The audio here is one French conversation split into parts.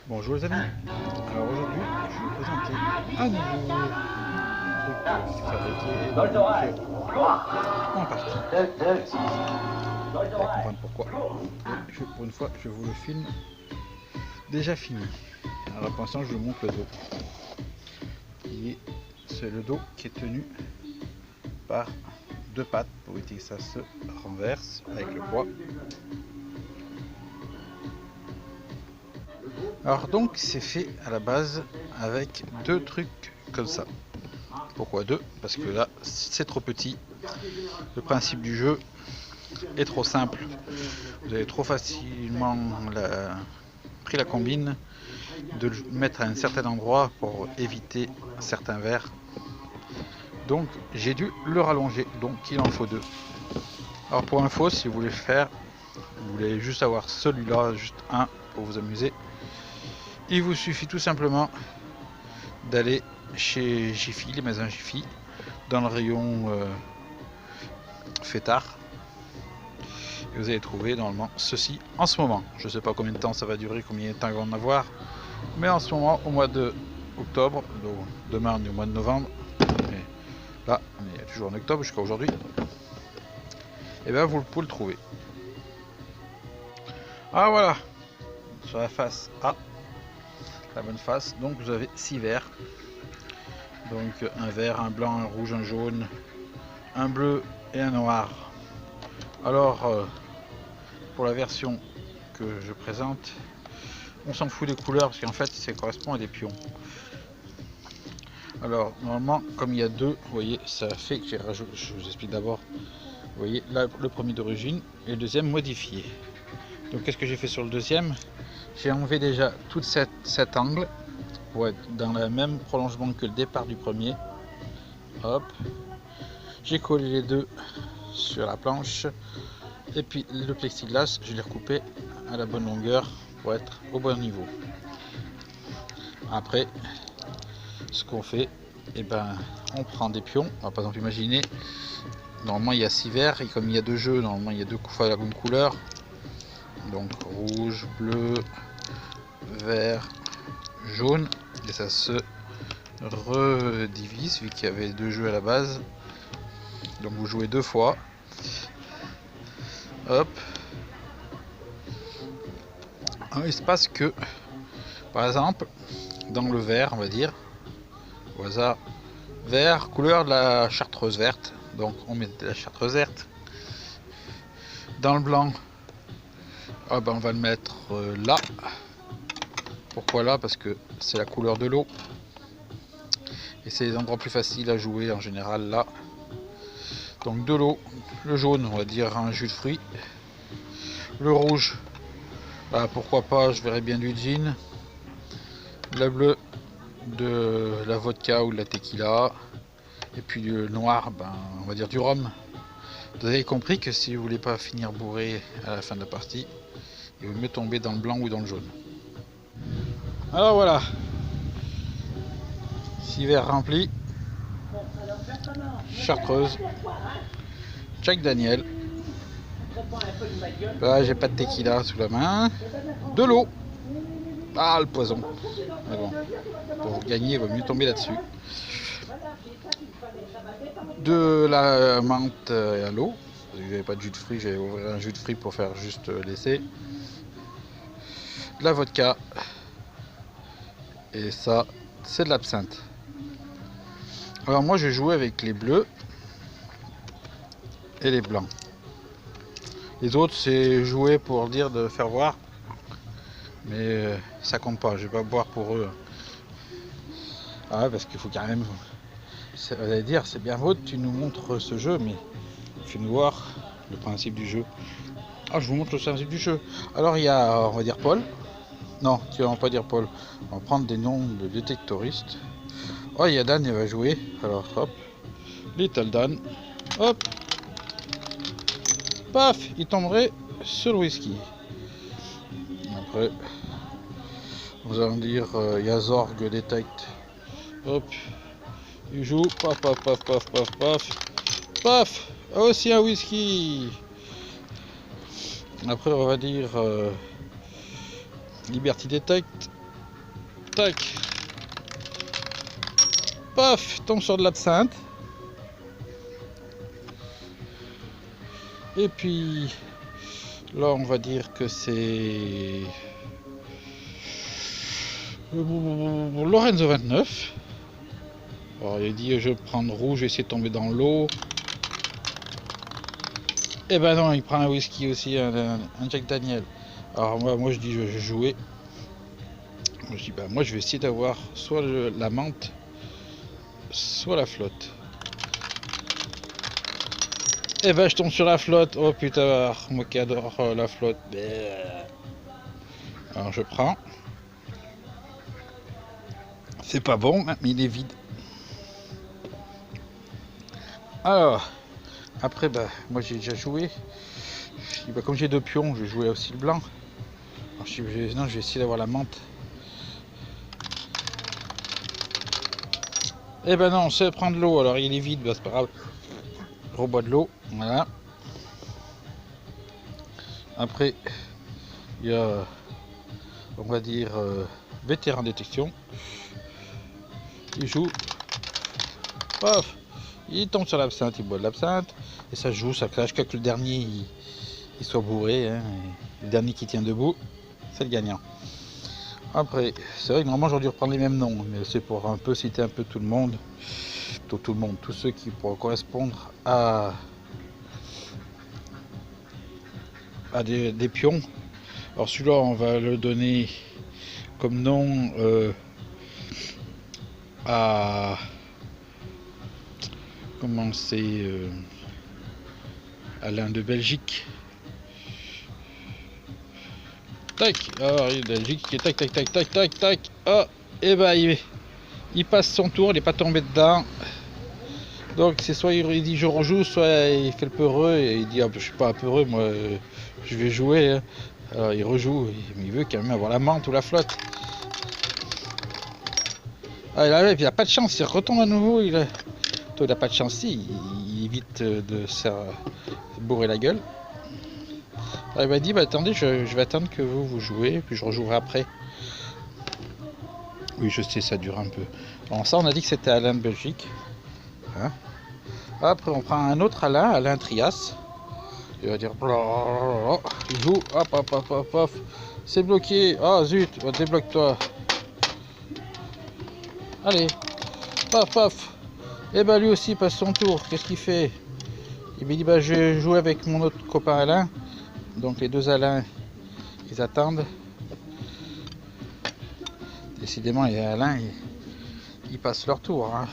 Bonjour les amis, alors aujourd'hui je vais vous présenter un nouveau truc fabriqué en partie précise. Vous allez comprendre pourquoi. Et pour une fois je vous le filme déjà fini. Alors pour l'instant je vous montre le dos. C'est le dos qui est tenu par deux pattes pour éviter que ça se renverse avec le poids. Alors donc c'est fait à la base avec deux trucs comme ça. Pourquoi deux? Parce que là c'est trop petit. Le principe du jeu est trop simple. Vous avez trop facilement pris la combine de le mettre à un certain endroit pour éviter certains verres. Donc j'ai dû le rallonger. Donc il en faut deux. Alors pour info, si vous voulez faire, vous voulez juste avoir celui-là, juste un pour vous amuser, il vous suffit tout simplement d'aller chez Jiffy, les magasins Jiffy, dans le rayon fêtard. Et vous allez trouver normalement ceci en ce moment. Je ne sais pas combien de temps ça va durer, combien de temps il va en avoir, mais en ce moment, au mois de octobre, donc demain on est au mois de novembre, mais là on est toujours en octobre jusqu'à aujourd'hui, et bien vous pouvez le trouver. Ah voilà, sur la face A, la bonne face, donc vous avez 6 verres. Donc un vert, un blanc, un rouge, un jaune, un bleu et un noir. Alors pour la version que je présente, on s'en fout des couleurs parce qu'en fait ça correspond à des pions. Alors normalement comme il y a deux, vous voyez, ça fait que j'ai rajouté, je vous explique d'abord, vous voyez là le premier d'origine et le deuxième modifié. Donc qu'est-ce que j'ai fait sur le deuxième? J'ai enlevé déjà tout cet angle pour être dans le même prolongement que le départ du premier. Hop, j'ai collé les deux sur la planche et puis le plexiglas je l'ai recoupé à la bonne longueur pour être au bon niveau. Après ce qu'on fait, et ben on prend des pions. Alors, par exemple imaginez, normalement il y a 6 verres et comme il y a deux jeux, normalement il y a deux fois la même couleur, donc rouge, bleu, vert, jaune, et ça se redivise vu qu'il y avait deux jeux à la base. Donc vous jouez deux fois. Hop. Alors, il se passe que, par exemple, dans le vert, on va dire, au hasard, vert, couleur de la chartreuse verte. Donc on met de la chartreuse verte. Dans le blanc, ah ben on va le mettre là. Pourquoi là? Parce que c'est la couleur de l'eau. Et c'est les endroits plus faciles à jouer en général là. Donc de l'eau, le jaune, on va dire un jus de fruits. Le rouge, bah, pourquoi pas, je verrais bien du gin. Le bleu, de la vodka ou de la tequila. Et puis le noir, ben, on va dire du rhum. Vous avez compris que si vous voulez pas finir bourré à la fin de la partie, il vaut mieux tomber dans le blanc ou dans le jaune. Alors voilà, 6 verres remplis, chartreuse, Jack Daniel. Là j'ai pas de tequila sous la main, de l'eau, ah le poison, mais bon, pour gagner il vaut mieux tomber là-dessus. De la menthe à l'eau, parce que j'avais pas de jus de fruits, j'avais ouvert un jus de fruits pour faire juste l'essai. De la vodka, et ça c'est de l'absinthe. Alors moi j'ai joué avec les bleus et les blancs. Les autres c'est jouer pour dire de faire voir, mais ça compte pas, je vais pas boire pour eux. Ah parce qu'il faut quand même, vous allez dire c'est bien beau, tu nous montres ce jeu, mais fais-nous voir le principe du jeu. Ah, je vous montre le principe du jeu. Alors il y a, on va dire Paul. Non, tu vas pas dire Paul. On va prendre des noms de détectoristes. Oh, il y a Dan, il va jouer. Alors hop, Little Dan. Hop, paf, il tomberait sur le whisky. Après, nous allons dire il y a Zorg Detect. Hop, il joue. Paf, paf, paf, paf, paf, paf. Paf, aussi un whisky. Après, on va dire Liberty Detect. tac. Paf, tombe sur de l'absinthe. Et puis là on va dire que c'est Lorenzo 29. Alors il dit je vais prendre rouge, essayer de tomber dans l'eau. Et ben non, il prend un whisky aussi, un Jack Daniel. Alors moi je dis je vais jouer. Je dis bah moi je vais essayer d'avoir soit la menthe, soit la flotte. Et ben je tombe sur la flotte. Oh putain, moi qui adore la flotte. Alors je prends. C'est pas bon, hein, mais il est vide. Alors, après, bah, moi j'ai déjà joué. Je dis, bah, comme j'ai 2 pions, je vais jouer aussi le blanc. Alors, non, je vais essayer d'avoir la menthe. Et ben non, on sait prendre l'eau. Alors il est vide, bah, c'est pas grave. Je rebois de l'eau, voilà. Après, il y a, on va dire, vétéran détection. Il joue. Paf, il tombe sur l'absinthe, il boit de l'absinthe. Et ça joue, ça clash, que le dernier il soit bourré. Hein, le dernier qui tient debout, c'est le gagnant. Après, c'est vrai que normalement j'aurais dû reprendre les mêmes noms, mais c'est pour un peu citer un peu tout le monde. Tout le monde, tous ceux qui pourraient correspondre à des pions. Alors celui-là, on va le donner comme nom à... Comment c'est Alain de Belgique. Tac, alors il est Belgique qui est tac tac tac tac tac tac. Oh, et bah il passe son tour, il n'est pas tombé dedans. Donc c'est soit il dit je rejoue, soit il fait le peureux et il dit ah, je suis pas peureux, moi je vais jouer. Hein. Alors il rejoue, mais il veut quand même avoir la menthe ou la flotte. Ah, il a pas de chance, il retombe à nouveau. Il a pas de chance, il évite de se bourrer la gueule. Alors, il m'a dit bah attendez, je vais attendre que vous jouez, puis je rejouerai après. Oui, je sais, ça dure un peu. Bon, ça on a dit que c'était Alain de Belgique. Hein. Après on prend un autre Alain Trias. Il va dire blablabla. Il joue, hop hop hop hop hop. C'est bloqué. Ah zut, débloque-toi. Allez, paf paf. Et bah lui aussi passe son tour. Qu'est-ce qu'il fait? Il me dit bah je vais jouer avec mon autre copain Alain. Donc les deux Alain, ils attendent. Décidément les Alain, ils passent leur tour. Hein.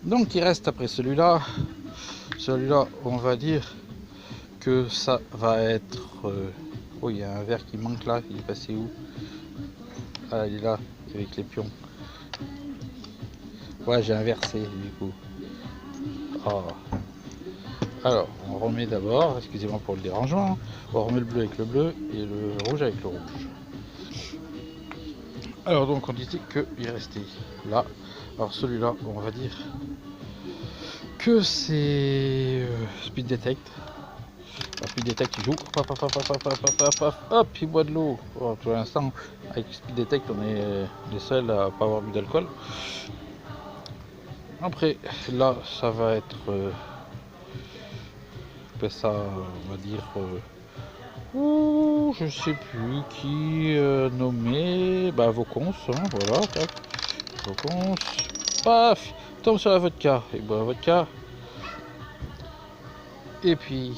Donc il reste après celui-là. Celui-là, on va dire que ça va être... Oh, il y a un verre qui manque là. Il est passé où? Ah, il est là, avec les pions. Ouais, j'ai inversé du coup. Oh. Alors, on remet d'abord, excusez-moi pour le dérangement, on remet le bleu avec le bleu et le rouge avec le rouge. Alors donc on disait qu'il est resté là. Alors celui-là, on va dire que c'est Speed Detect. Alors, Speed Detect il joue, hop, il boit de l'eau. Pour l'instant, avec Speed Detect, on est les seuls à pas avoir bu d'alcool. Après, là, ça va être ça, on va dire je sais plus qui nommé, bah Vaucons, hein, voilà, tac. Vaucons, paf, tombe sur la vodka, et bah vodka. Et puis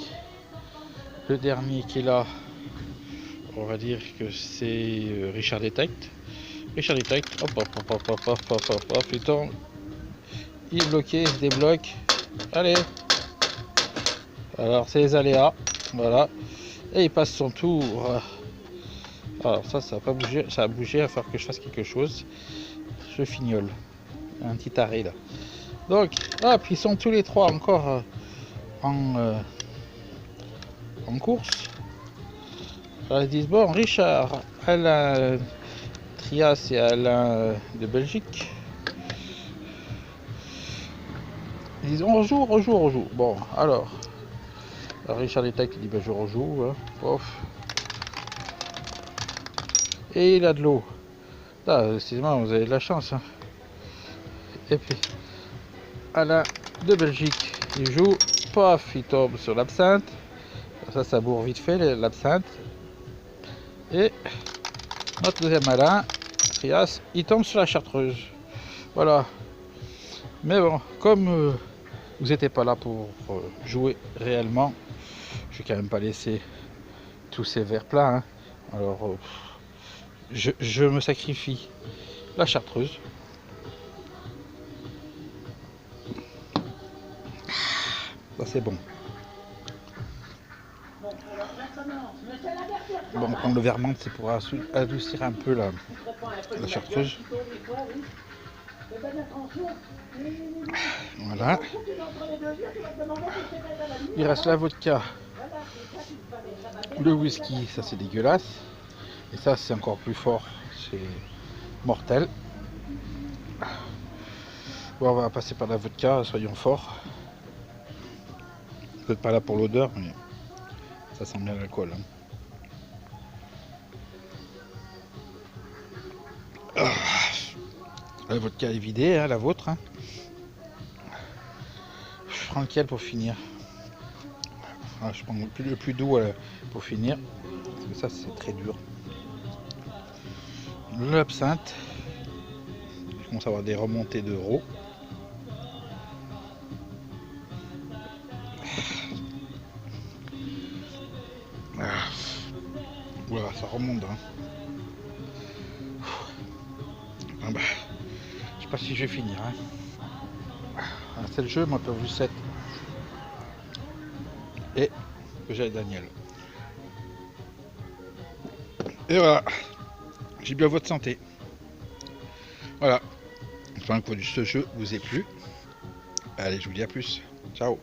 le dernier qui est là, on va dire que c'est Richard Detect. Richard Detect, hop hop hop hop hop hop hop hop, putain, il est bloqué, il se débloque, allez. Alors c'est les aléas, voilà. Et il passe son tour. Alors ça a pas bougé, ça a bougé, il va falloir que je fasse quelque chose. Je fignole. Un petit arrêt là. Donc, hop, ils sont tous les trois encore en course. Alors ils disent, bon, Richard, Alain Trias et Alain de Belgique. Ils disent, on rejoue. Bon, alors Richard Detect il dit, ben je rejoue. Hein. Pof. Et il a de l'eau. Là, décidément, vous avez de la chance. Hein. Et puis, Alain de Belgique, il joue. Paf, il tombe sur l'absinthe. Ça bourre vite fait l'absinthe. Et notre deuxième Alain, Trias, il tombe sur la chartreuse. Voilà. Mais bon, comme vous n'étiez pas là pour jouer réellement, je vais quand même pas laisser tous ces verres plats. Hein. Alors, je me sacrifie la chartreuse. Ça c'est bon. Bon, on prend le verre menthe, c'est pour adoucir un peu la chartreuse. Voilà. Il reste la vodka, le whisky, ça c'est dégueulasse. Et ça c'est encore plus fort, c'est mortel. Bon, on va passer par la vodka, soyons forts. Vous n'êtes pas là pour l'odeur, mais ça sent bien l'alcool. Hein. La vodka est vidée, hein, la vôtre. Hein. Je prends lequel pour finir? Je prends le plus doux pour finir. Parce que ça, c'est très dur. L'absinthe. Je commence à avoir des remontées d'euros. Voilà, ça remonte. Hein. Ah bah, je sais pas si je vais finir. Hein. C'est le jeu, moi, pour vous 7. Et j'ai Daniel. Et voilà. J'ai bien votre santé. Voilà. J'espère que ce jeu vous ait plu. Allez, je vous dis à plus. Ciao.